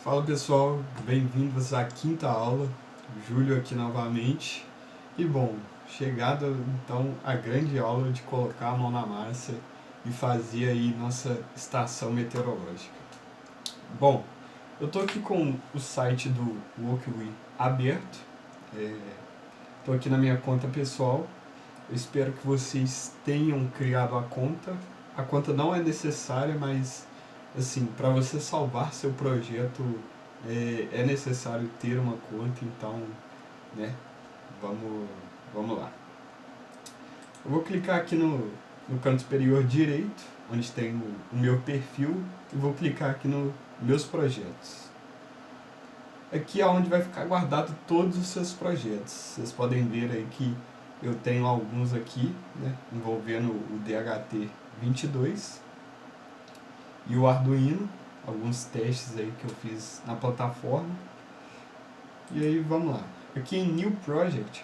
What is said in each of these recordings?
Fala pessoal, bem-vindos à quinta aula, Júlio aqui novamente. E bom, chegada então a grande aula de colocar a mão na massa e fazer aí nossa estação meteorológica. Bom, eu tô aqui com o site do Walkway aberto, tô aqui na minha conta pessoal. Eu espero que vocês tenham criado a conta. A conta não é necessária, mas assim, para você salvar seu projeto é necessário ter uma conta, então, né, vamos lá. Eu vou clicar aqui no canto superior direito, onde tem o meu perfil, e vou clicar aqui no meus projetos. Aqui é onde vai ficar guardado todos os seus projetos. Vocês podem ver aí que eu tenho alguns aqui, né, envolvendo o DHT22 e o Arduino, alguns testes aí que eu fiz na plataforma. E aí vamos lá. Aqui em New Project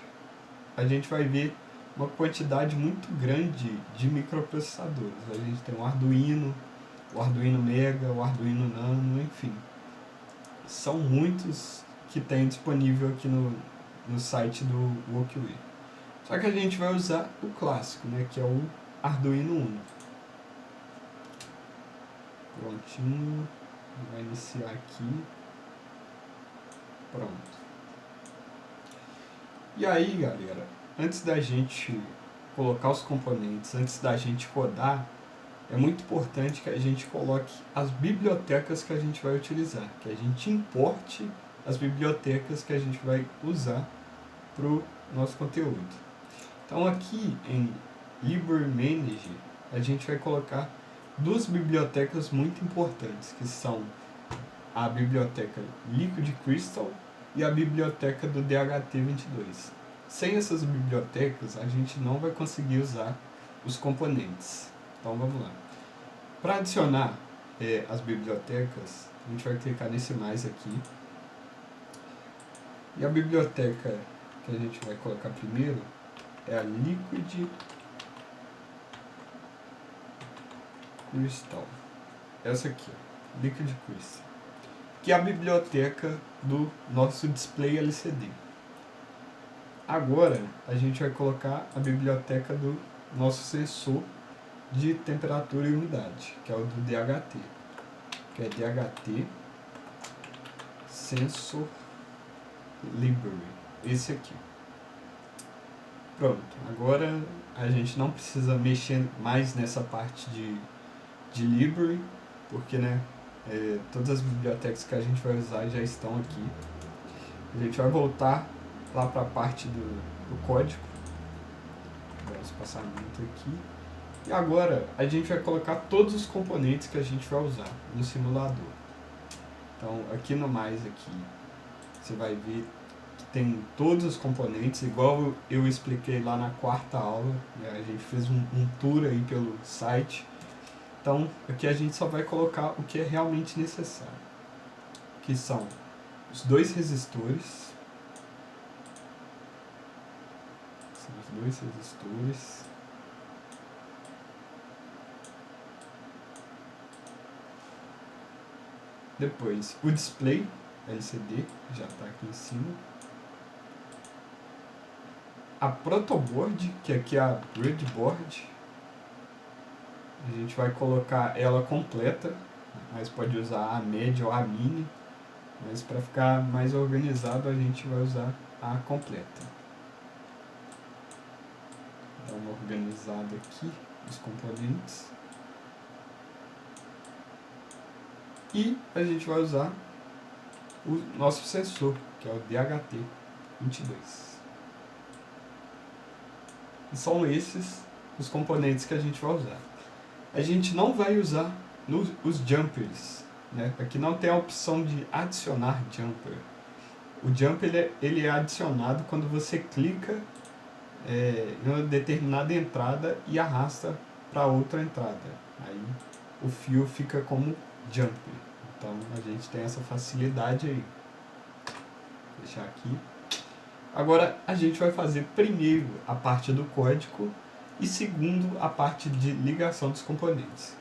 a gente vai ver uma quantidade muito grande de microprocessadores. A gente tem o Arduino Mega, o Arduino Nano, enfim. São muitos que tem disponível aqui no site do Walkway. Só que a gente vai usar o clássico, né, que é o Arduino Uno. Prontinho, vai iniciar aqui. Pronto. E aí, galera, antes da gente colocar os componentes, antes da gente rodar, é muito importante que a gente coloque as bibliotecas que a gente vai utilizar, que a gente importe as bibliotecas que a gente vai usar para o nosso conteúdo. Então aqui em LibreManage a gente vai colocar duas bibliotecas muito importantes, que são a biblioteca Liquid Crystal e a biblioteca do DHT22. Sem essas bibliotecas a gente não vai conseguir usar os componentes. Então vamos lá. Para adicionar as bibliotecas, a gente vai clicar nesse mais aqui. E a biblioteca que a gente vai colocar primeiro é a Liquid Crystal. Essa aqui, ó, Liquid Crystal. Que é a biblioteca do nosso display LCD. Agora a gente vai colocar a biblioteca do nosso sensor de temperatura e umidade, que é o do DHT, que é DHT Sensor Library, esse aqui. Pronto, agora a gente não precisa mexer mais nessa parte de library, porque né, todas as bibliotecas que a gente vai usar já estão aqui. A gente vai voltar lá para a parte do código. Vamos passar muito aqui. E agora a gente vai colocar todos os componentes que a gente vai usar no simulador. Então aqui no mais aqui você vai ver que tem todos os componentes, igual eu expliquei lá na quarta aula, né? A gente fez um tour aí pelo site. Então aqui a gente só vai colocar o que é realmente necessário, que são os dois resistores. Depois o display LCD, que já está aqui em cima. A protoboard, que aqui é a breadboard. A gente vai colocar ela completa, mas pode usar a média ou a mini. Mas para ficar mais organizado a gente vai usar a completa. Dá uma organizada aqui os componentes. E a gente vai usar o nosso sensor, que é o DHT22. E são esses os componentes que a gente vai usar. A gente não vai usar os jumpers, né? Aqui não tem a opção de adicionar jumper. O jumper ele é adicionado quando você clica em uma determinada entrada e arrasta para outra entrada. Aí o fio fica como jumper. Então a gente tem essa facilidade aí. Vou deixar aqui. Agora a gente vai fazer primeiro a parte do código e segundo a parte de ligação dos componentes.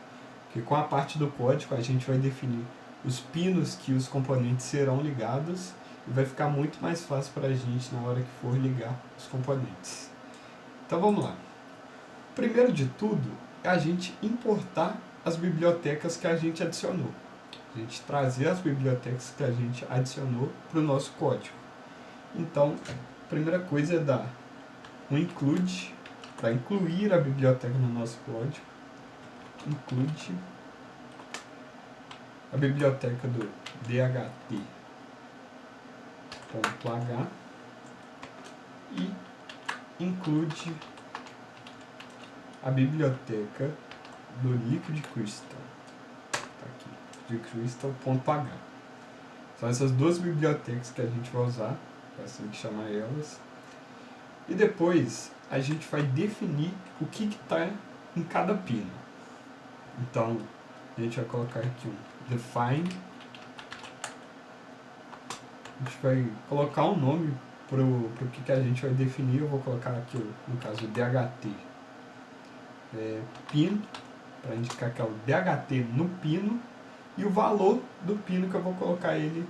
Porque com a parte do código a gente vai definir os pinos que os componentes serão ligados e vai ficar muito mais fácil para a gente na hora que for ligar os componentes. Então vamos lá. Primeiro de tudo é a gente importar as bibliotecas que a gente adicionou. A gente trazer as bibliotecas que a gente adicionou para o nosso código. Então, a primeira coisa é dar um include, para incluir a biblioteca no nosso código. Include a biblioteca do dht.h e include a biblioteca do Liquid Crystal. Tá aqui, liquidcrystal.h. São essas duas bibliotecas que a gente vai usar, é assim que chamar elas. E depois a gente vai definir o que está em cada pino. Então, a gente vai colocar aqui um define. A gente vai colocar um nome para o que a gente vai definir. Eu vou colocar aqui, no caso, o DHT pino, para indicar que é o DHT no pino, e o valor do pino que eu vou colocar ele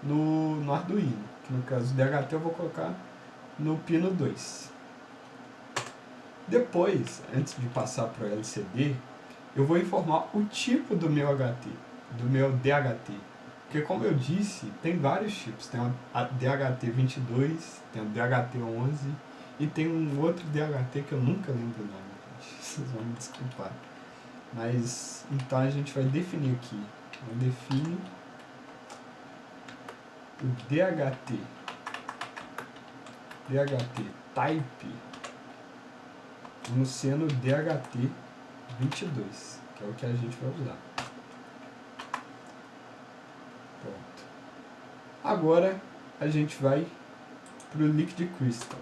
no Arduino, que no caso do DHT eu vou colocar no pino 2. Depois, antes de passar para o LCD, eu vou informar o tipo do meu HT, do meu DHT. Porque, como eu disse, tem vários tipos. Tem a DHT22, tem a DHT11 e tem um outro DHT que eu nunca lembro o nome, gente. Vocês vão me desculpar. Mas, então a gente vai definir aqui. Eu defino o DHT type como sendo DHT22, que é o que a gente vai usar. Pronto. Agora a gente vai para o Liquid Crystal.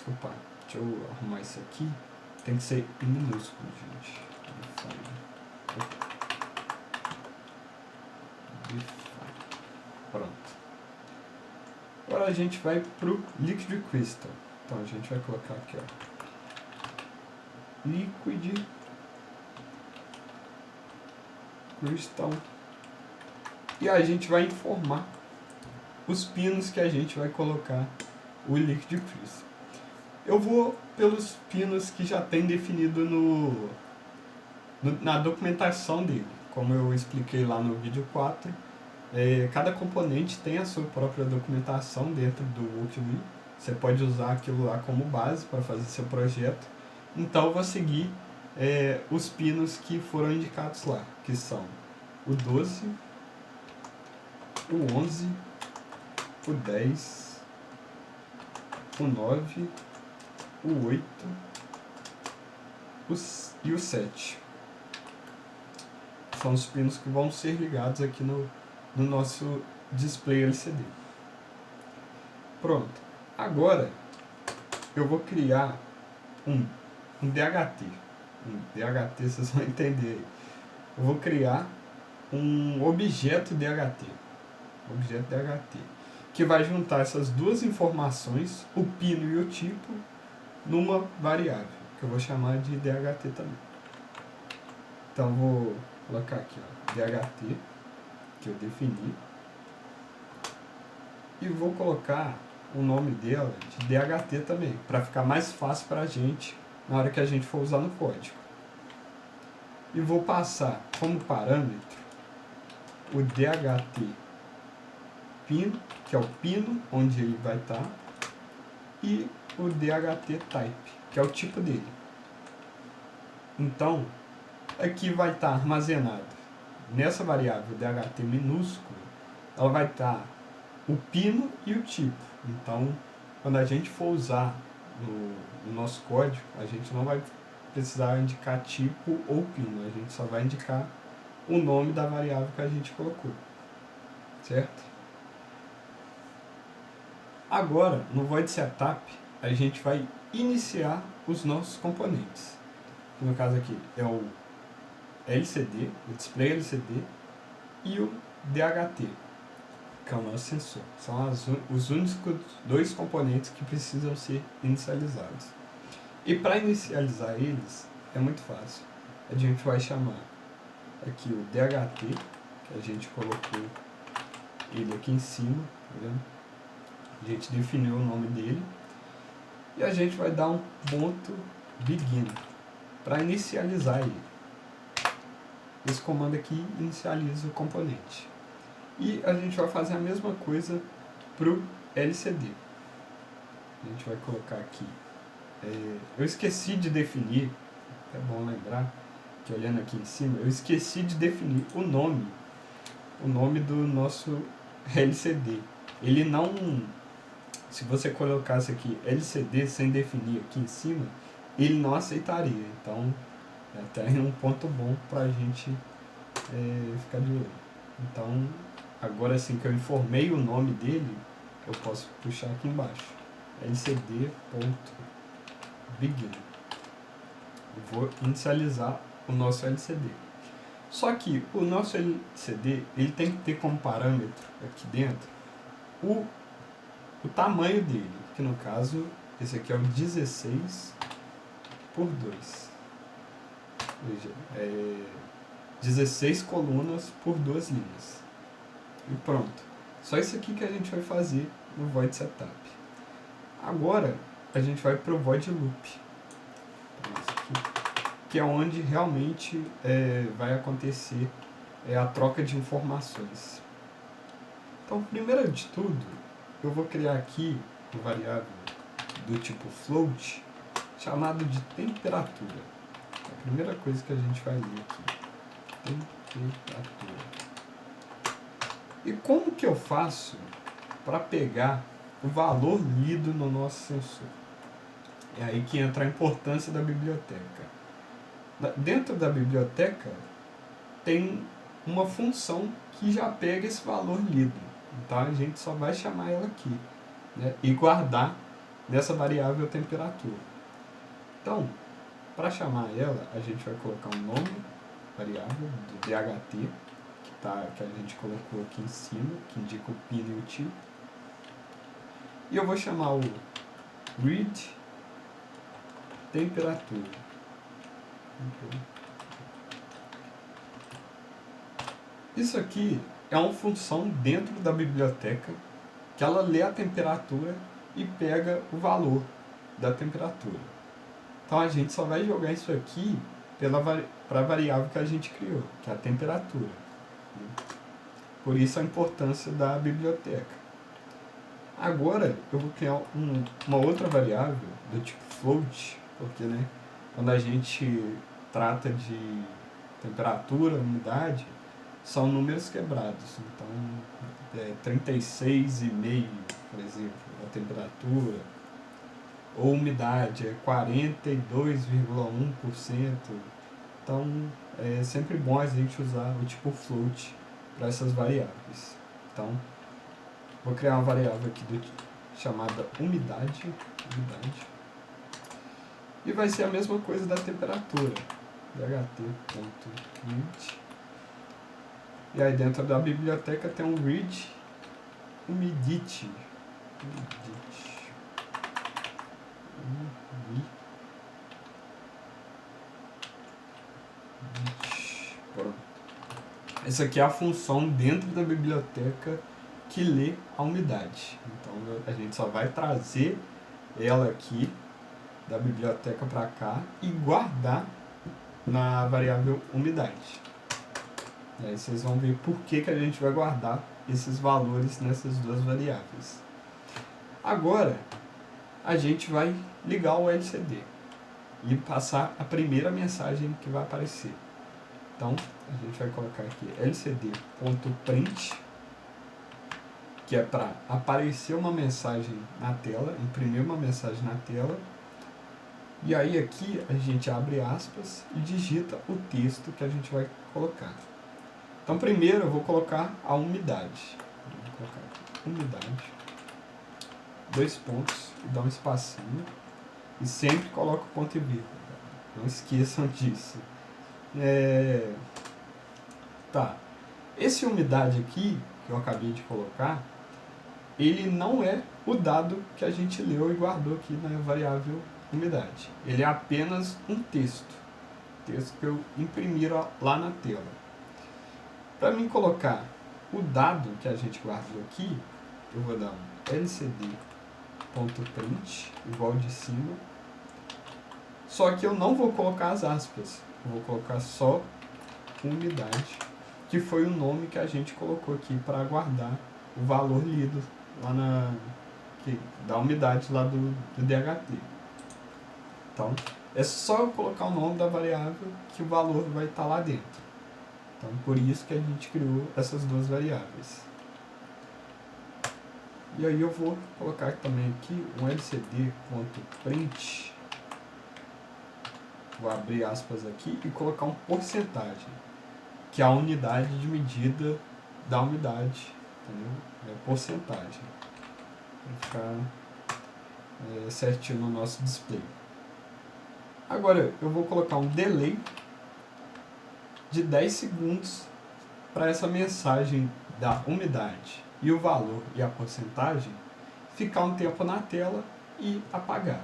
Opa, deixa eu arrumar isso aqui. Tem que ser em minúsculo, gente. Pronto. Agora a gente vai para o Liquid Crystal. Então a gente vai colocar aqui, ó, Liquid Crystal, e a gente vai informar os pinos que a gente vai colocar o Liquid Crystal. Eu vou pelos pinos que já tem definido na documentação dele. Como eu expliquei lá no vídeo 4, cada componente tem a sua própria documentação dentro do Workwheel. Você pode usar aquilo lá como base para fazer seu projeto. Então eu vou seguir os pinos que foram indicados lá, que são o 12, o 11, o 10, o 9, o 8 e o 7. São os pinos que vão ser ligados aqui no nosso display LCD. Pronto. Agora eu vou criar um DHT. Um DHT, vocês vão entender aí. Eu vou criar um objeto DHT. Objeto DHT. Que vai juntar essas duas informações, o pino e o tipo, numa variável, que eu vou chamar de DHT também. Então vou colocar aqui, ó, DHT, que eu defini, e vou colocar o nome dela de DHT também, para ficar mais fácil para a gente na hora que a gente for usar no código. E vou passar como parâmetro o DHT pino, que é o pino onde ele vai estar, e o DHT type, que é o tipo dele. Então, aqui vai estar armazenado nessa variável DHT minúsculo, ela vai estar o pino e o tipo. Então, quando a gente for usar no nosso código, a gente não vai precisar indicar tipo ou pino, a gente só vai indicar o nome da variável que a gente colocou, certo? Agora, no Void Setup, a gente vai iniciar os nossos componentes. No caso aqui é o LCD, o display LCD, e o DHT, que é o nosso sensor. São os únicos dois componentes que precisam ser inicializados. E para inicializar eles, é muito fácil. A gente vai chamar aqui o DHT que a gente colocou ele aqui em cima, tá vendo? A gente definiu o nome dele e a gente vai dar um ponto begin para inicializar ele. Esse comando aqui inicializa o componente. E a gente vai fazer a mesma coisa para o LCD. A gente vai colocar aqui. Eu esqueci de definir, é bom lembrar que olhando aqui em cima, eu esqueci de definir o nome do nosso LCD. Ele não, se você colocasse aqui LCD sem definir aqui em cima, ele não aceitaria. Então é até um ponto bom para a gente ficar de olho. Então agora assim que eu informei o nome dele, eu posso puxar aqui embaixo lcd.begin. Eu vou inicializar o nosso LCD. Só que o nosso LCD ele tem que ter como parâmetro aqui dentro o tamanho dele, que no caso esse aqui é o 16 por 2. Veja, 16 colunas por 2 linhas. E pronto. Só isso aqui que a gente vai fazer no void setup. Agora a gente vai para o void loop, que é onde realmente vai acontecer a troca de informações. Então, primeiro de tudo, eu vou criar aqui uma variável do tipo float chamado de temperatura. É a primeira coisa que a gente vai ler aqui. Temperatura. E como que eu faço para pegar o valor lido no nosso sensor? É aí que entra a importância da biblioteca. Dentro da biblioteca tem uma função que já pega esse valor lido. Então a gente só vai chamar ela aqui, né, e guardar nessa variável temperatura. Então, para chamar ela, a gente vai colocar um nome variável do DHT, que a gente colocou aqui em cima, que indica o pin e o tipo. E eu vou chamar o read temperatura. Isso aqui é uma função dentro da biblioteca que ela lê a temperatura e pega o valor da temperatura. Então a gente só vai jogar isso aqui para a variável que a gente criou, que é a temperatura. Por isso a importância da biblioteca. Agora eu vou criar uma outra variável do tipo float, porque quando a gente trata de temperatura, umidade, são números quebrados. Então 36,5, por exemplo, a temperatura, ou umidade é 42,1%. Então é sempre bom a gente usar o tipo float para essas variáveis. Então vou criar uma variável aqui chamada umidade, e vai ser a mesma coisa da temperatura, dht.read. E aí dentro da biblioteca tem um read humidity. Pronto. Essa aqui é a função dentro da biblioteca que lê a umidade. Então a gente só vai trazer ela aqui da biblioteca para cá e guardar na variável umidade. E aí vocês vão ver por que a gente vai guardar esses valores nessas duas variáveis. Agora a gente vai ligar o LCD e passar a primeira mensagem que vai aparecer. Então a gente vai colocar aqui lcd.print, que é para aparecer uma mensagem na tela, imprimir uma mensagem na tela. E aí aqui a gente abre aspas e digita o texto que a gente vai colocar. Então primeiro eu vou colocar a umidade. Vou colocar aqui, umidade, 2 pontos, e dar um espacinho. E sempre coloco ponto e vírgula. Não esqueçam disso. Tá. Esse umidade aqui, que eu acabei de colocar, ele não é o dado que a gente leu e guardou aqui na variável umidade. Ele é apenas um texto. Texto que eu imprimi lá na tela. Para mim colocar o dado que a gente guardou aqui, eu vou dar um lcd.print, igual de cima, só que eu não vou colocar as aspas, eu vou colocar só unidade, que foi o nome que a gente colocou aqui para guardar o valor lido lá da umidade lá do DHT. Então, é só eu colocar o nome da variável que o valor vai estar lá dentro. Então, por isso que a gente criou essas duas variáveis. E aí eu vou colocar também aqui um lcd.print. Vou abrir aspas aqui e colocar um porcentagem, que é a unidade de medida da umidade, entendeu? É porcentagem. Vai ficar certinho no nosso display. Agora eu vou colocar um delay de 10 segundos para essa mensagem da umidade e o valor e a porcentagem ficar um tempo na tela e apagar.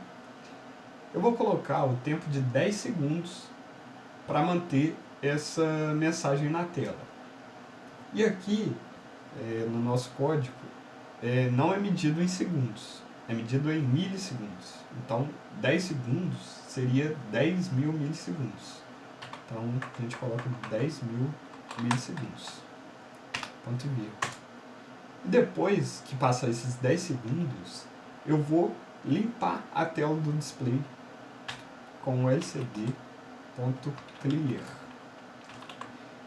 Eu vou colocar o tempo de 10 segundos para manter essa mensagem na tela. E aqui, no nosso código, não é medido em segundos, é medido em milissegundos. Então, 10 segundos seria 10 mil milissegundos. Então, a gente coloca 10 mil milissegundos. Ponto e vírgula. Depois que passar esses 10 segundos, eu vou limpar a tela do display com o lcd.clear,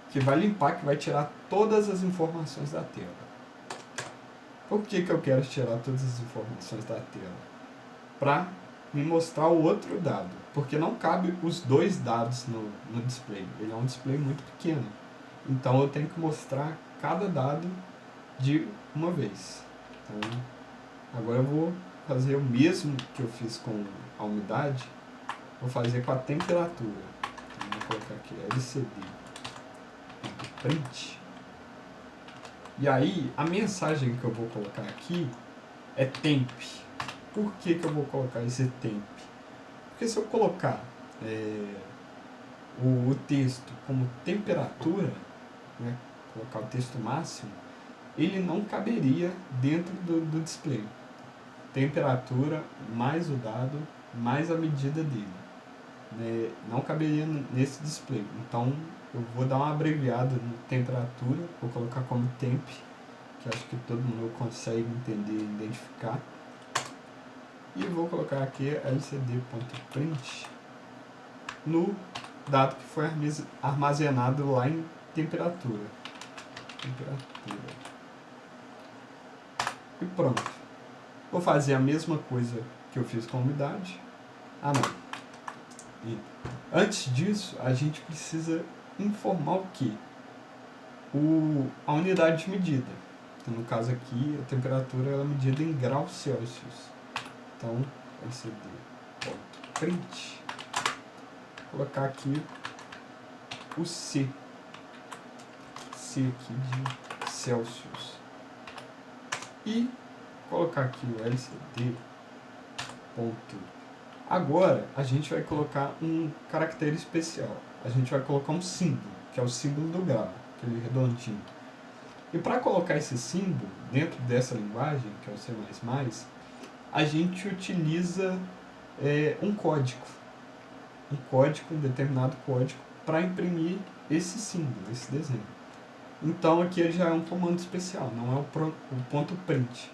que vai limpar, que vai tirar todas as informações da tela. Por que eu quero tirar todas as informações da tela? Para me mostrar o outro dado, porque não cabe os dois dados no display. Ele é um display muito pequeno, então eu tenho que mostrar cada dado de uma vez. Então, agora eu vou fazer o mesmo que eu fiz com a umidade, vou fazer com a temperatura. Então, vou colocar aqui lcd.print. E aí, a mensagem que eu vou colocar aqui é temp. Por que eu vou colocar esse temp? Porque se eu colocar o texto como temperatura, né, colocar o texto máximo, ele não caberia dentro do display. Temperatura mais o dado mais a medida dele, né, não caberia nesse display. Então eu vou dar uma abreviada no temperatura, vou colocar como temp, que acho que todo mundo consegue entender e identificar. E vou colocar aqui lcd.print no dado que foi armazenado lá em temperatura. E pronto. Vou fazer a mesma coisa que eu fiz com a umidade. Ah, não. E antes disso, a gente precisa informar o quê? A unidade de medida. Então, no caso aqui, a temperatura é medida em graus Celsius. Então, lcd.print. Vou colocar aqui o C. C aqui de Celsius. E colocar aqui o lcd. Agora, a gente vai colocar um caractere especial. A gente vai colocar um símbolo, que é o símbolo do grau, aquele redondinho. E para colocar esse símbolo dentro dessa linguagem, que é o C++, a gente utiliza um código. Um determinado código, para imprimir esse símbolo, esse desenho. Então aqui ele já é um comando especial, não é o ponto print,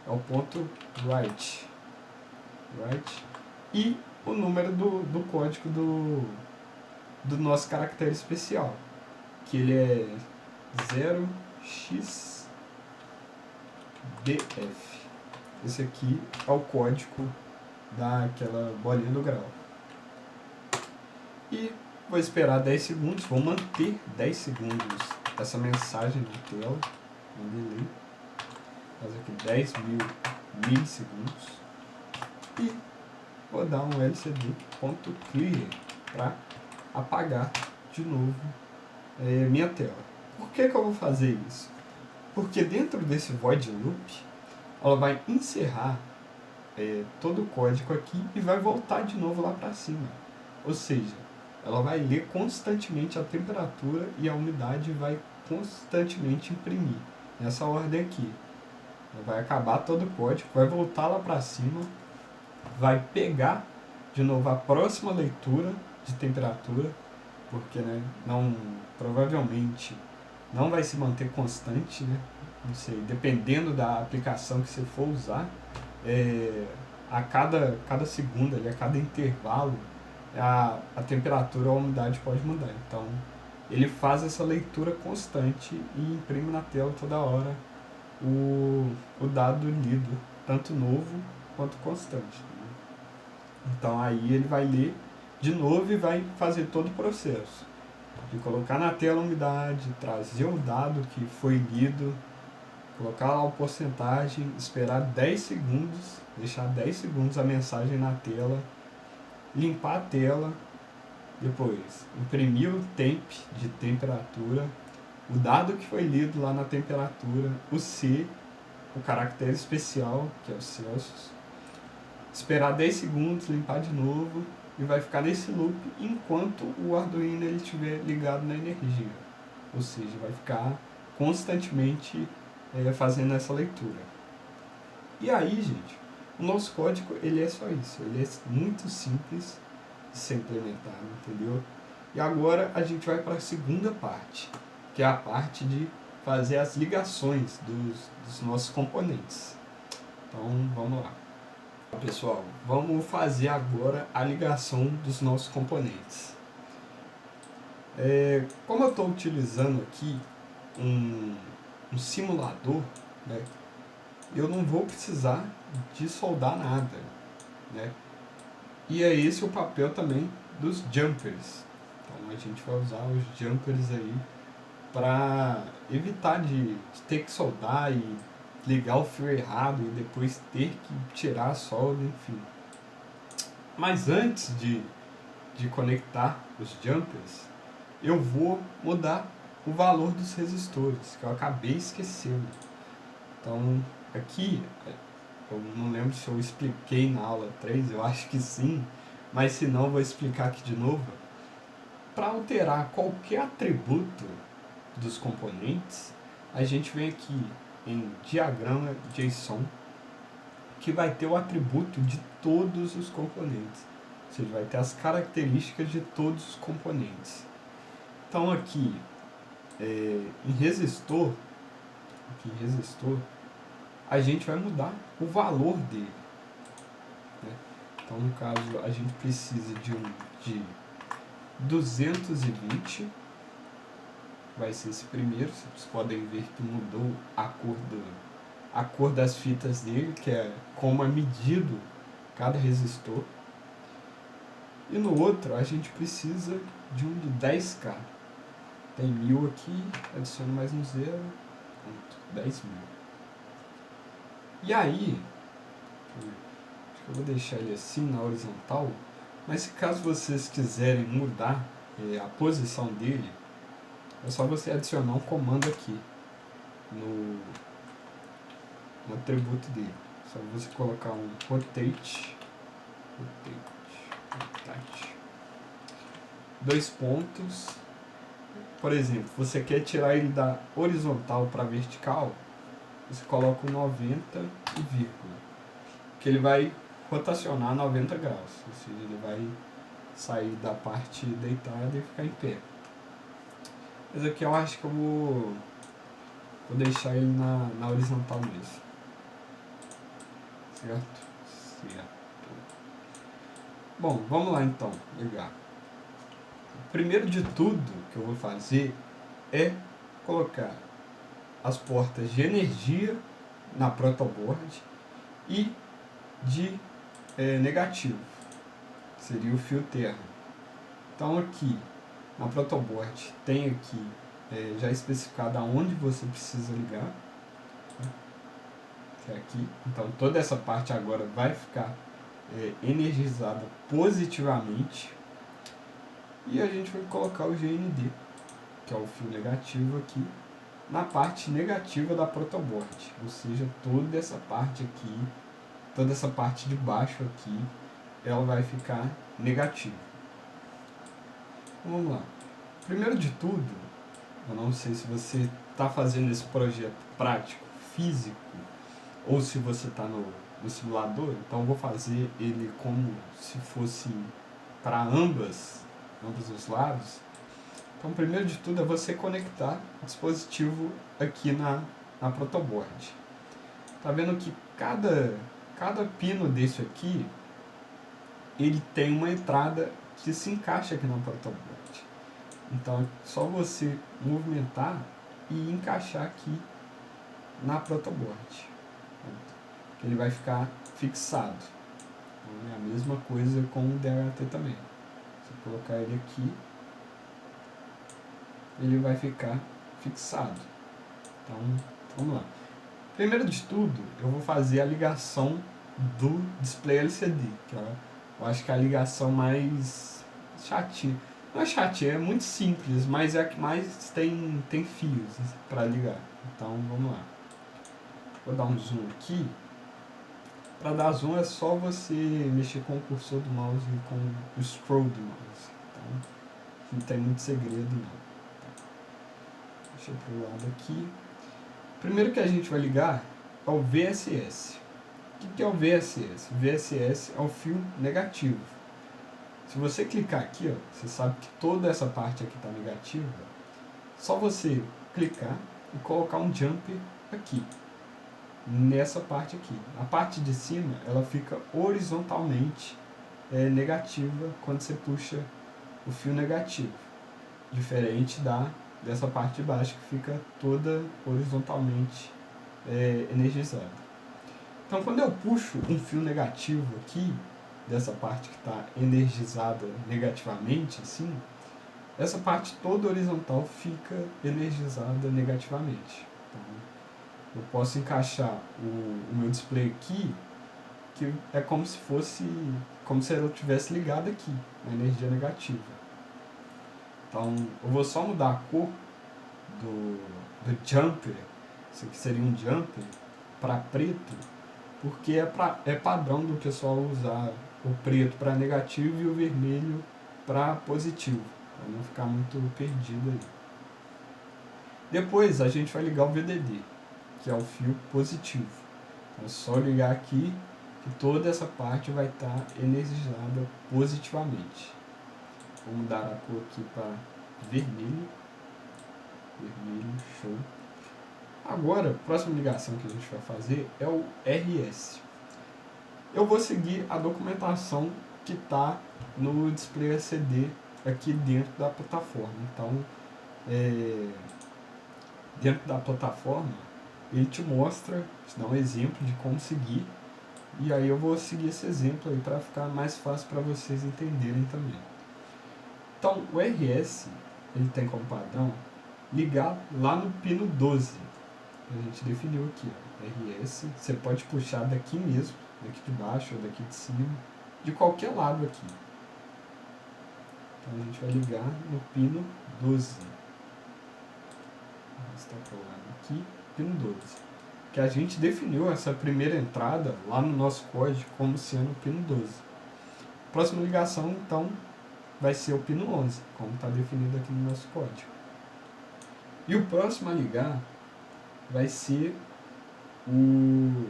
é o ponto write. E o número do código do nosso caractere especial, que ele é 0xbf. Esse aqui é o código daquela bolinha do grau. E vou esperar 10 segundos, vou manter 10 segundos essa mensagem de tela, um delay, fazer aqui 10 mil milissegundos, e vou dar um lcd.clear para apagar de novo minha tela. Por que eu vou fazer isso? Porque dentro desse void loop, ela vai encerrar todo o código aqui e vai voltar de novo lá para cima. Ou seja, ela vai ler constantemente a temperatura e a umidade vai constantemente imprimir nessa ordem aqui. Vai acabar todo o código, vai voltar lá para cima, vai pegar de novo a próxima leitura de temperatura, porque né, provavelmente não vai se manter constante, né? Não sei, dependendo da aplicação que você for usar, a cada segundo, ali, a cada intervalo, a temperatura ou a umidade pode mudar. Então, ele faz essa leitura constante e imprime na tela toda hora o dado lido, tanto novo quanto constante. Né? Então, aí ele vai ler de novo e vai fazer todo o processo de colocar na tela a umidade, trazer o dado que foi lido, colocar lá a porcentagem, esperar 10 segundos, deixar 10 segundos a mensagem na tela, limpar a tela, depois imprimir o temp de temperatura, o dado que foi lido lá na temperatura, o C, o caractere especial, que é o Celsius, esperar 10 segundos, limpar de novo, e vai ficar nesse loop enquanto o Arduino ele estiver ligado na energia. Ou seja, vai ficar constantemente fazendo essa leitura. E aí, gente, o nosso código ele é só isso. Ele é muito simples de ser implementado, entendeu? E agora a gente vai para a segunda parte, que é a parte de fazer as ligações dos nossos componentes. Então, vamos lá. Pessoal, vamos fazer agora a ligação dos nossos componentes. Como eu estou utilizando aqui um simulador, né, eu não vou precisar de soldar nada, né? E é esse o papel também dos jumpers. Então a gente vai usar os jumpers aí para evitar de ter que soldar e ligar o fio errado e depois ter que tirar a solda, enfim. Mas antes de conectar os jumpers, eu vou mudar o valor dos resistores, que eu acabei esquecendo. Então, aqui, eu não lembro se eu expliquei na aula 3, eu acho que sim, mas se não, vou explicar aqui de novo. Para alterar qualquer atributo dos componentes, a gente vem aqui em diagrama JSON, que vai ter o atributo de todos os componentes. Ou seja, vai ter as características de todos os componentes. Então aqui, em resistor, a gente vai mudar o valor dele. Né? Então no caso, a gente precisa de 220, vai ser esse primeiro. Vocês podem ver que mudou a cor das fitas dele, que é como é medido cada resistor. E no outro a gente precisa de um de 10K. Tem 1000 aqui, adiciono mais um zero, pronto, 10.000. E aí, acho que eu vou deixar ele assim na horizontal, mas caso vocês quiserem mudar a posição dele, é só você adicionar um comando aqui no atributo dele. Só você colocar um rotate, 2 pontos. Por exemplo, você quer tirar ele da horizontal para vertical, você coloca um 90 e vírgula, que ele vai rotacionar 90 graus, ou seja, ele vai sair da parte deitada e ficar em pé. Mas aqui eu acho que eu vou deixar ele na horizontal mesmo. Certo? Bom, vamos lá então, ligar. Primeiro de tudo que eu vou fazer é colocar as portas de energia na protoboard e de negativo, seria o fio terra. Então aqui na protoboard tem aqui já especificado aonde você precisa ligar, né? Que é aqui. Então toda essa parte agora vai ficar energizada positivamente. E a gente vai colocar o GND, que é o fio negativo aqui, na parte negativa da protoboard. Ou seja, toda essa parte aqui, toda essa parte de baixo aqui, ela vai ficar negativa. Então, vamos lá. Primeiro de tudo, Eu não sei se você está fazendo esse projeto prático, físico, ou se você está no simulador. Então eu vou fazer ele como se fosse para ambos os lados. Então, primeiro de tudo é você conectar o dispositivo aqui na protoboard. Tá vendo que cada pino desse aqui, ele tem uma entrada que se encaixa aqui na protoboard. Então é só você movimentar e encaixar aqui na protoboard. Ele vai ficar fixado. Então, é a mesma coisa com o DHT também. Se eu colocar ele aqui, ele vai ficar fixado. Então, vamos lá. Primeiro de tudo, eu vou fazer a ligação do display LCD, que eu acho que é a ligação mais chatinha. Não é chatinha, é muito simples, mas é a que mais tem fios para ligar. Então, vamos lá. Vou dar um zoom aqui. Para dar zoom é só você mexer com o cursor do mouse e com o scroll do mouse. Então, não tem muito segredo não. Deixa eu ir pro lado aqui. Primeiro que a gente vai ligar é o VSS. O que é o VSS? O VSS é o fio negativo. Se você clicar aqui, ó, você sabe que toda essa parte aqui está negativa. Só você clicar e colocar um jumper aqui, nessa parte aqui. A parte de cima ela fica horizontalmente negativa quando você puxa o fio negativo, diferente dessa parte de baixo que fica toda horizontalmente energizada. Então, quando eu puxo um fio negativo aqui, dessa parte que está energizada negativamente, assim, essa parte toda horizontal fica energizada negativamente. Então, eu posso encaixar o meu display aqui, que é como se eu tivesse ligado aqui, na energia negativa. Então, eu vou só mudar a cor do jumper, isso aqui seria um jumper, para preto, porque é padrão do pessoal usar o preto para negativo e o vermelho para positivo, para não ficar muito perdido aí. Depois a gente vai ligar o VDD, que é o fio positivo. Então é só ligar aqui que toda essa parte vai estar energizada positivamente. Vou mudar a cor aqui para vermelho. Vermelho, show. Agora, a próxima ligação que a gente vai fazer é o RS. Eu vou seguir a documentação que está no display LCD aqui dentro da plataforma. Então, dentro da plataforma, ele te mostra, te dá um exemplo de como seguir. E aí eu vou seguir esse exemplo aí para ficar mais fácil para vocês entenderem também. Então, o RS, ele tem como padrão ligar lá no pino 12. A gente definiu aqui, ó, RS. Você pode puxar daqui mesmo, daqui de baixo ou daqui de cima, de qualquer lado aqui. Então a gente vai ligar no pino 12. Está para o lado aqui, pino 12. Que a gente definiu essa primeira entrada lá no nosso código como sendo o pino 12. Próxima ligação, então, vai ser o pino 11, como está definido aqui no nosso código. E o próximo a ligar vai ser o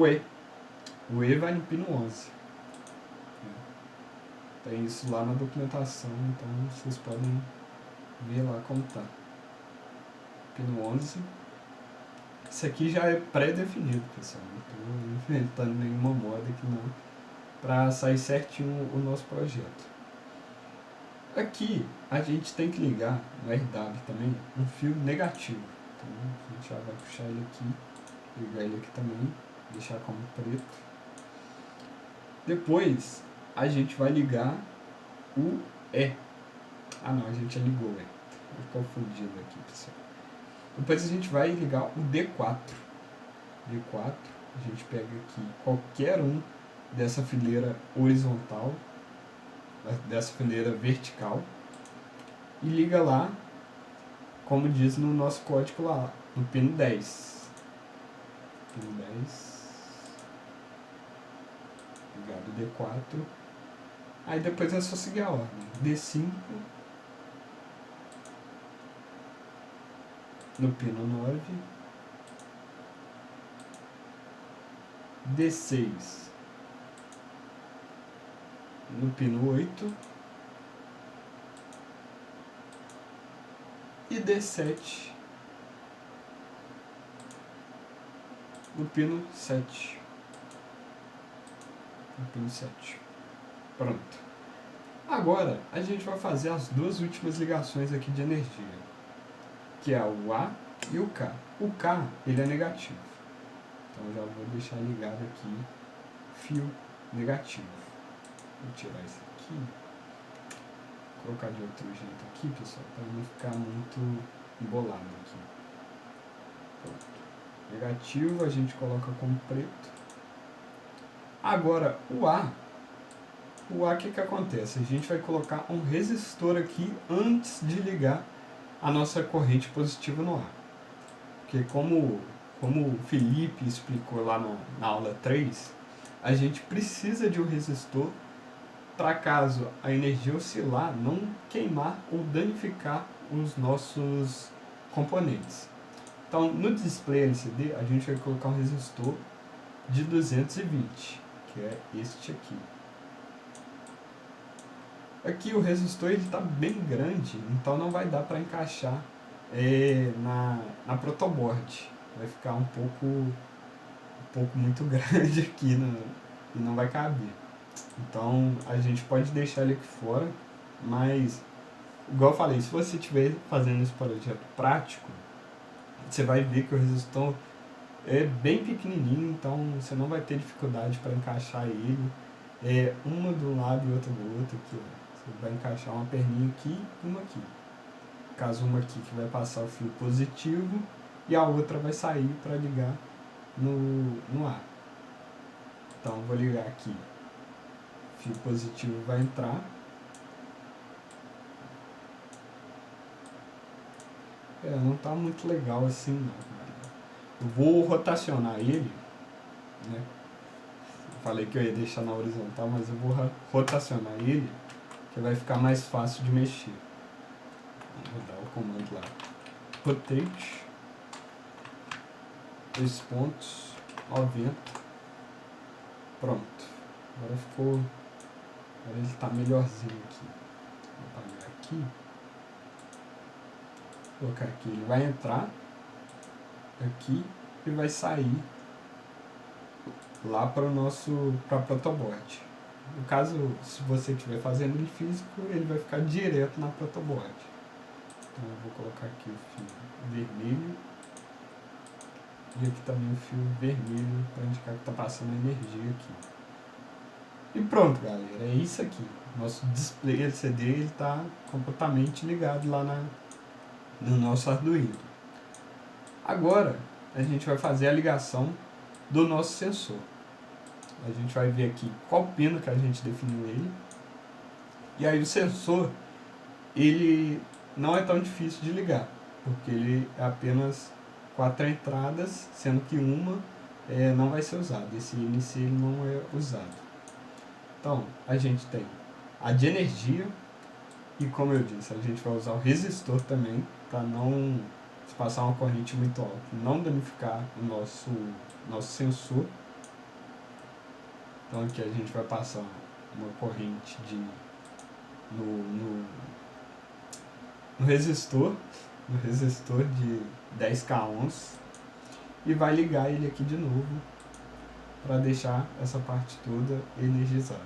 E. O E vai no pino 11. Tem isso lá na documentação, então vocês podem ver lá como está. Pino 11. Isso aqui já é pré-definido, pessoal. Não estou inventando nenhuma moda aqui não, para sair certinho o nosso projeto. Aqui a gente tem que ligar no RW também um fio negativo. Então a gente já vai puxar ele aqui, ligar ele aqui também, deixar como preto. Depois a gente vai ligar o E. Ah não, a gente já ligou o E. Vou confundindo aqui, pessoal. Depois a gente vai ligar o D4. D4, a gente pega aqui qualquer um dessa fileira horizontal, dessa fileira vertical, e liga lá, como diz no nosso código lá, no pino 10. Pino 10. Ligado o D4. Aí depois é só seguir a ordem. D5. no pino 9, D6 no pino 8 e D7 no pino 7. No pino 7. Pronto. Agora a gente vai fazer as duas últimas ligações aqui de energia, que é o A e o K. O K, ele é negativo. Então eu já vou deixar ligado aqui, fio negativo. Vou tirar isso aqui, colocar de outro jeito aqui, pessoal, para não ficar muito embolado aqui. Pronto. Negativo a gente coloca como preto. Agora o A, o que acontece? A gente vai colocar um resistor aqui antes de ligar a nossa corrente positiva no A. Porque como o Felipe explicou lá na aula 3, a gente precisa de um resistor para caso a energia oscilar, não queimar ou danificar os nossos componentes. Então, no display LCD, a gente vai colocar um resistor de 220, que é este aqui. Aqui o resistor está bem grande, então não vai dar para encaixar na protoboard. Vai ficar um pouco muito grande aqui e não vai caber. Então a gente pode deixar ele aqui fora, mas igual eu falei, se você estiver fazendo esse projeto prático, você vai ver que o resistor é bem pequenininho, então você não vai ter dificuldade para encaixar ele. Uma do lado e outra do outro aqui, ó. Você vai encaixar uma perninha aqui e uma aqui. Caso uma aqui que vai passar o fio positivo e a outra vai sair para ligar no A. Então vou ligar aqui. O fio positivo vai entrar. Não está muito legal assim não. Eu vou rotacionar ele, né? Eu falei que eu ia deixar na horizontal, mas eu vou rotacionar ele, que vai ficar mais fácil de mexer. Vou dar o comando lá. Rotate. 2 pontos, 90. Pronto. Agora ficou. Agora ele está melhorzinho aqui. Vou apagar aqui. Vou colocar aqui. Ele vai entrar aqui e vai sair lá para a protoboard. No caso, se você estiver fazendo ele físico, ele vai ficar direto na protoboard. Então eu vou colocar aqui o fio vermelho e aqui também o fio vermelho para indicar que está passando energia aqui. E pronto, galera, é isso aqui. Nosso display LCD está completamente ligado lá no nosso Arduino. Agora a gente vai fazer a ligação do nosso sensor. A gente vai ver aqui qual pino que a gente definiu ele. E aí o sensor, ele não é tão difícil de ligar, porque ele é apenas 4 entradas, sendo que uma não vai ser usada. Esse INC ele não é usado. Então, a gente tem a de energia, e como eu disse, a gente vai usar o resistor também, para não se passar uma corrente muito alta, não danificar o nosso sensor. Então aqui a gente vai passar uma corrente no resistor de 10k ohms e vai ligar ele aqui de novo para deixar essa parte toda energizada.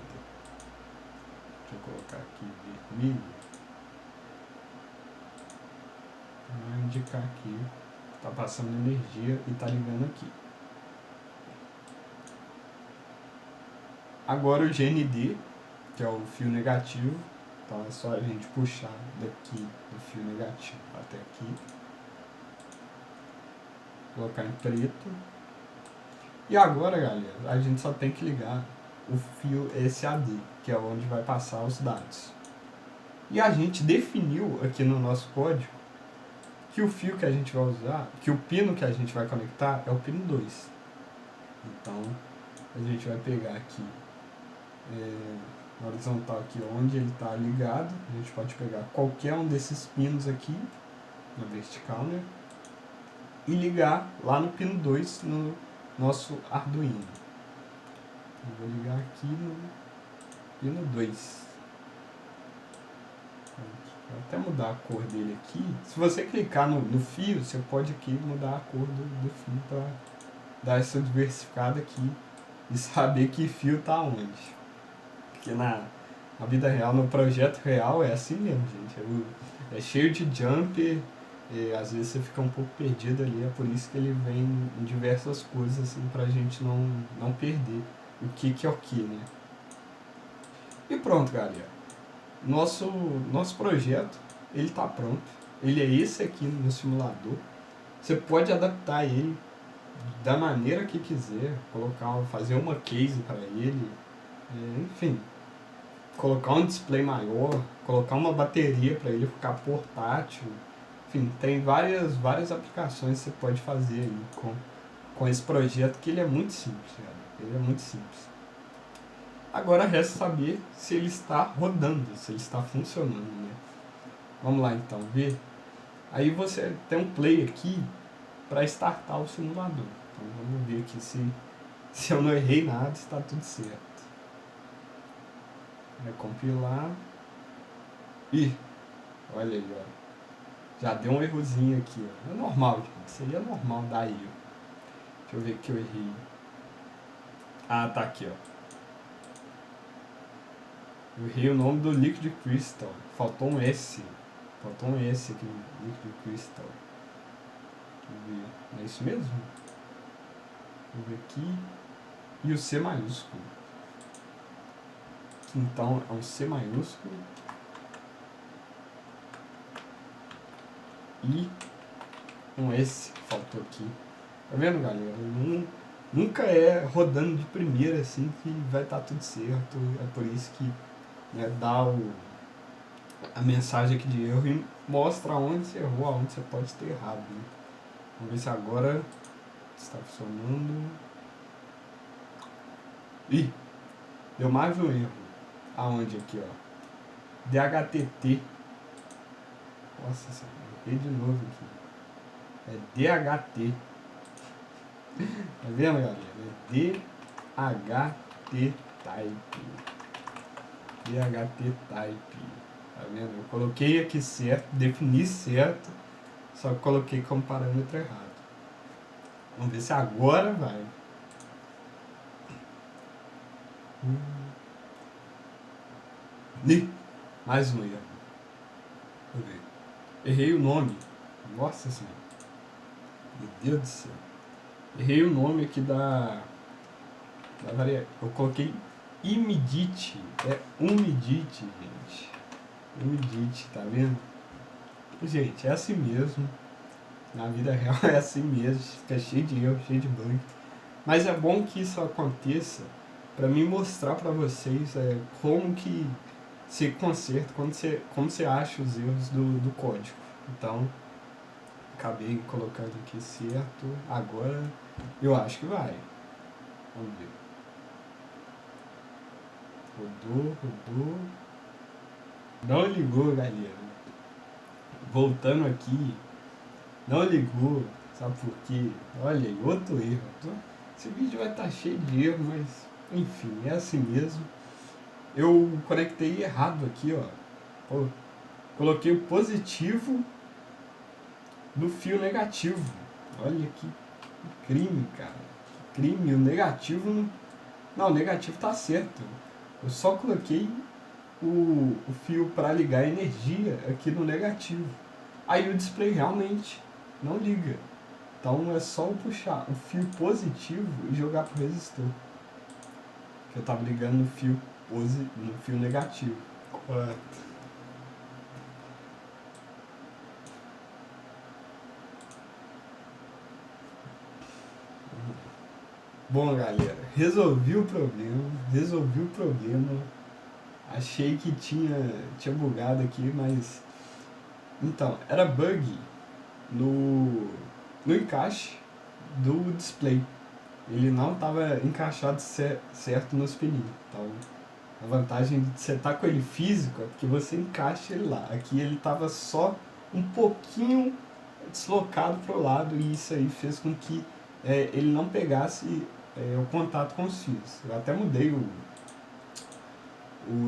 Deixa eu colocar aqui vermelho para indicar que está passando energia e está ligando aqui. Agora o GND, que é o fio negativo, então é só a gente puxar daqui do fio negativo até aqui, colocar em preto. E agora, galera, a gente só tem que ligar o fio SAD, que é onde vai passar os dados. E a gente definiu aqui no nosso código que o fio que a gente vai usar, que o pino que a gente vai conectar é o pino 2. Então a gente vai pegar aqui na horizontal aqui onde ele está ligado, a gente pode pegar qualquer um desses pinos aqui na vertical, né? e ligar lá no pino 2 no nosso Arduino. Eu vou ligar aqui no pino 2. Vou até mudar a cor dele aqui. Se você clicar no fio, você pode aqui mudar a cor do fio para dar essa diversificada aqui e saber que fio tá onde. Porque na vida real, no projeto real, é assim mesmo, gente. É cheio de jump e às vezes você fica um pouco perdido ali. É por isso que ele vem em diversas coisas, assim, pra gente não perder o que é o que, né? E pronto, galera. Nosso projeto, ele tá pronto. Ele é esse aqui no simulador. Você pode adaptar ele da maneira que quiser, fazer uma case para ele, enfim, colocar um display maior, colocar uma bateria para ele ficar portátil. Enfim, tem várias aplicações que você pode fazer aí com esse projeto, que ele é muito simples, cara. Ele é muito simples. Agora resta saber se ele está rodando, se ele está funcionando, né? Vamos lá então, ver. Aí você tem um play aqui para startar o simulador. Então vamos ver aqui se eu não errei nada, se está tudo certo. Vai compilar. Ih, olha aí, ó. Já deu um errozinho aqui, ó. É normal, gente. Isso aí é normal dar erro. Deixa eu ver o que eu errei. Ah, tá aqui, ó. Eu errei o nome do Liquid Crystal. Faltou um S. Faltou um S aqui no Liquid Crystal. Deixa eu ver. É isso mesmo? Vou ver aqui. E o C maiúsculo. Então é um C maiúsculo. E um S que faltou aqui. Tá vendo, galera? Nunca é rodando de primeira assim que vai estar tudo certo. É por isso que, né, dá a mensagem aqui de erro e mostra onde você errou, aonde você pode ter errado, né? Vamos ver se agora está funcionando. Ih, deu mais um erro. Aonde aqui, ó? DHTT. Nossa senhora, errei de novo aqui. É DHT. Tá vendo, galera? É DHT Type. DHT Type. Tá vendo? Eu coloquei aqui certo, defini certo, só que coloquei como parâmetro errado. Vamos ver se agora vai. Mais um erro. Deixa eu ver. Errei o nome. Nossa senhora. Meu Deus do céu. Errei o nome aqui da variável. Eu coloquei imidite. É umidite, gente. Umidite, tá vendo? Gente, é assim mesmo. Na vida real é assim mesmo. Fica cheio de erro, cheio de bug. Mas é bom que isso aconteça para mim mostrar para vocês como que se conserta, como você acha os erros do código. Então, acabei colocando aqui certo. Agora eu acho que vai. Vamos ver. Rodou. Não ligou, galera. Voltando aqui. Não ligou. Sabe por quê? Olha aí, outro erro. Esse vídeo vai estar cheio de erro, mas enfim, é assim mesmo. Eu conectei errado aqui, ó. Coloquei o positivo no fio negativo. Olha que crime, cara. Que crime. O negativo não, o negativo tá certo. Eu só coloquei o fio para ligar a energia aqui no negativo. Aí o display realmente não liga. Então é só eu puxar o fio positivo e jogar pro resistor. Que eu tava ligando no fio negativo. Correto. Bom, galera, resolvi o problema. Achei que tinha bugado aqui, mas então, era bug no encaixe do display. Ele não estava encaixado certo nos pininhos. Então, a vantagem de você estar com ele físico é porque você encaixa ele lá. Aqui ele estava só um pouquinho deslocado para o lado, e isso aí fez com que ele não pegasse o contato com os fios. Eu até mudei o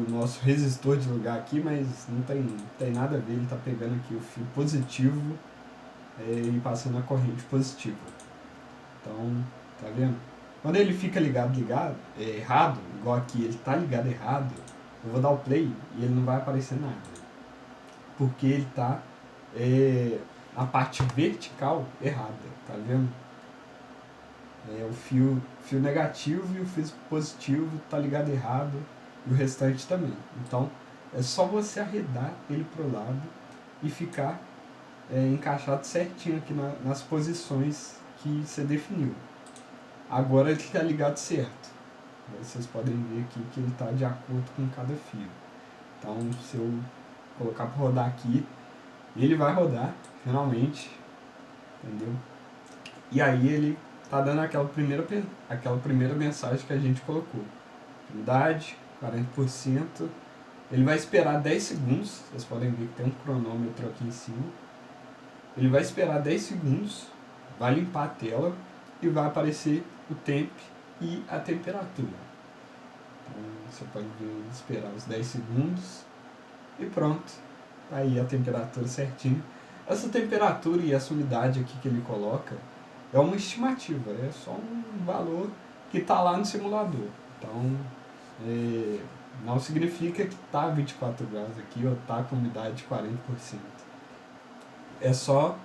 nosso resistor de lugar aqui, mas não tem nada a ver, ele está pegando aqui o fio positivo e passando a corrente positiva. Então, tá vendo? Quando ele fica ligado errado, igual aqui, ele tá ligado errado, eu vou dar o play e ele não vai aparecer nada. Porque ele tá a parte vertical errada, tá vendo? O fio negativo e o fio positivo tá ligado errado e o restante também. Então, é só você arredar ele pro lado e ficar encaixado certinho aqui nas posições que você definiu. Agora ele está ligado certo. Vocês podem ver aqui que ele está de acordo com cada fio. Então, se eu colocar para rodar aqui, ele vai rodar, finalmente, entendeu? E aí ele está dando aquela primeira mensagem que a gente colocou. Umidade, 40%. Ele vai esperar 10 segundos, vocês podem ver que tem um cronômetro aqui em cima. Ele vai esperar 10 segundos, vai limpar a tela e vai aparecer o tempo e a temperatura. Então, você pode ver, esperar os 10 segundos e pronto. Tá aí a temperatura certinho. Essa temperatura e essa umidade aqui que ele coloca é uma estimativa, é só um valor que está lá no simulador. Então, não significa que está 24 graus aqui ou está com umidade de 40%. É só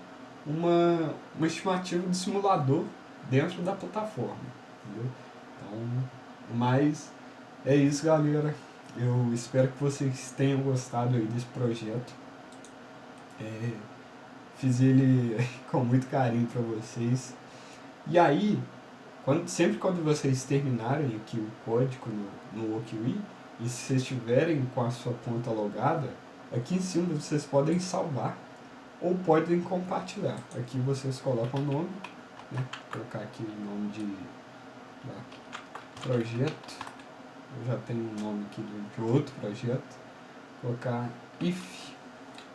uma estimativa do simulador dentro da plataforma, entendeu? Então, mas é isso, galera. Eu espero que vocês tenham gostado aí desse projeto. Fiz ele com muito carinho para vocês. E aí, sempre quando vocês terminarem aqui o código no Okiwi, e se vocês estiverem com a sua conta logada, aqui em cima vocês podem salvar ou podem compartilhar. Aqui vocês colocam o nome, né? Vou colocar aqui o nome de projeto. Eu já tenho um nome aqui de outro projeto. Vou colocar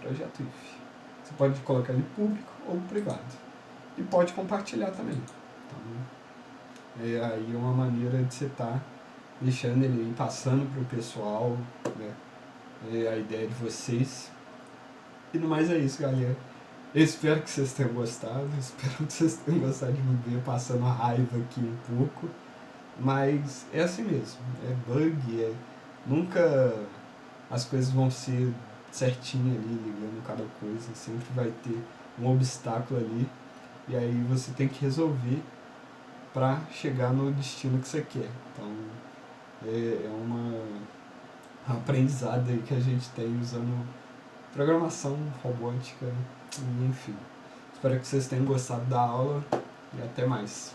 projeto if. Você pode colocar ele público ou privado. E pode compartilhar também. Então, aí é uma maneira de você estar deixando ele aí, passando para o pessoal, né? A ideia de vocês. E no mais é isso, galera. Eu espero que vocês tenham gostado. Espero que vocês tenham gostado de me ver passando a raiva aqui um pouco. Mas é assim mesmo. É bug. Nunca as coisas vão ser certinho ali, ligando cada coisa. Sempre vai ter um obstáculo ali. E aí você tem que resolver para chegar no destino que você quer. Então, é uma aprendizado aí que a gente tem usando programação robótica, e enfim. Espero que vocês tenham gostado da aula e até mais.